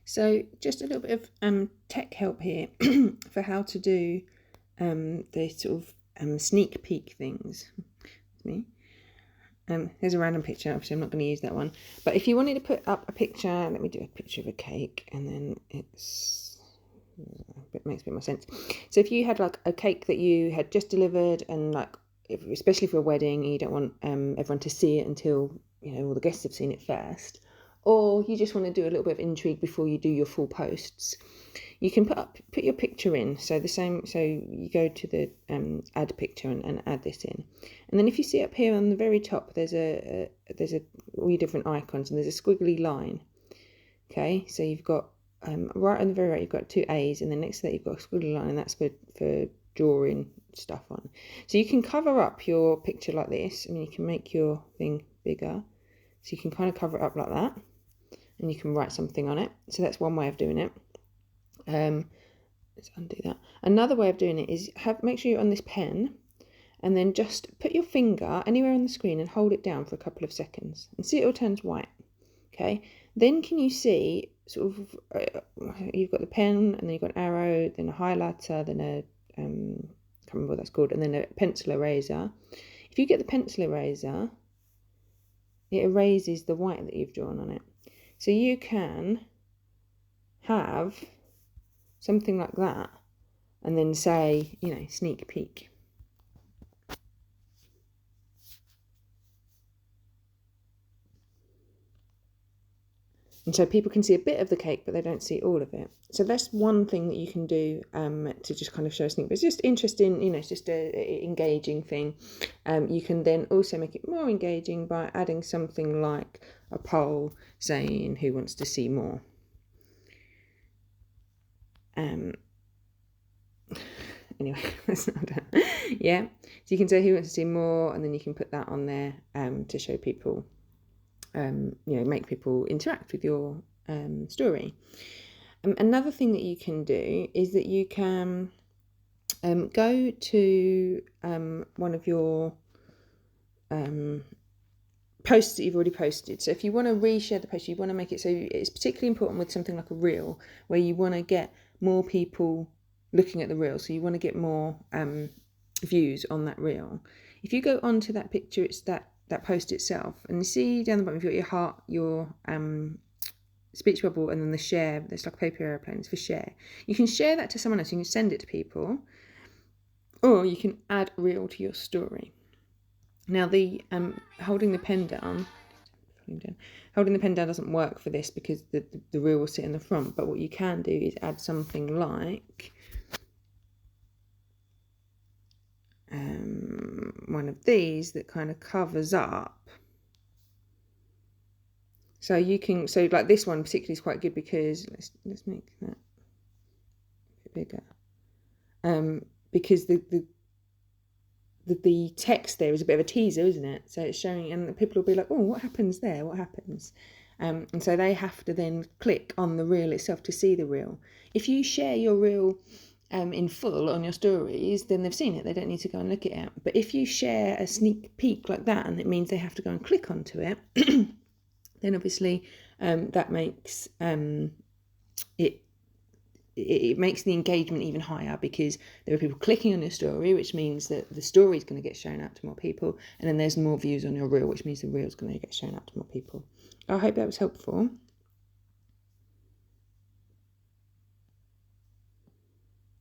So just a little bit of tech help here for how to do the sort of sneak peek things. Me. Here's a random picture. Obviously, I'm not going to use that one. But if you wanted to put up a picture, let me do a picture of a cake, and then it makes a bit more sense. So if you had like a cake that you had just delivered, and like, especially for a wedding, you don't want everyone to see it until all the guests have seen it first, or you just want to do a little bit of intrigue before you do your full posts, you can put your picture in. So you go to the add picture and add this in, and then if you see up here on the very top, there's all your different icons, and there's a squiggly line. Okay, so you've got right on the very right, you've got two A's, and then next to that you've got a squiggly line, and that's for drawing stuff on. So you can cover up your picture like this, and you can make your thing bigger. So you can kind of cover it up like that, and you can write something on it. So that's one way of doing it. Let's undo that. Another way of doing it is make sure you're on this pen, and then just put your finger anywhere on the screen and hold it down for a couple of seconds, and see it all turns white. Okay, then can you see sort of you've got the pen, and then you've got an arrow, then a highlighter, then a can't remember what that's called, and then a pencil eraser. If you get the pencil eraser, it erases the white that you've drawn on it. So you can have something like that, and then say, sneak peek. And so people can see a bit of the cake, but they don't see all of it. So that's one thing that you can do to just kind of show a sneak peek. It's just interesting, it's just a engaging thing. You can then also make it more engaging by adding something like a poll saying who wants to see more. Anyway, that's not done. Yeah, so you can say who wants to see more, and then you can put that on there to show people, make people interact with your story. Another thing that you can do is that you can go to one of your posts that you've already posted. So if you want to reshare the post, you want to make it so it's particularly important with something like a reel, where you want to get more people looking at the reel, so you want to get more views on that reel. If you go onto that picture, it's that post itself, and you see down the bottom you've got your heart, your speech bubble, and then the share. There's like a paper airplane, it's for share. You can share that to someone else, you can send it to people, or you can add reel to your story. Now the holding the pen down doesn't work for this, because the reel will sit in the front. But what you can do is add something like one of these that kind of covers up. So like this one particularly is quite good, because let's make that a bit bigger. Because the text there is a bit of a teaser, isn't it? So it's showing, and people will be like, oh, what happens there? What happens? And so they have to then click on the reel itself to see the reel. If you share your reel in full on your stories, then they've seen it. They don't need to go and look at it. But if you share a sneak peek like that, and it means they have to go and click onto it, then obviously that makes it makes the engagement even higher, because there are people clicking on your story, which means that the story is going to get shown out to more people, and then there's more views on your reel, which means the reel is going to get shown out to more people. I hope that was helpful.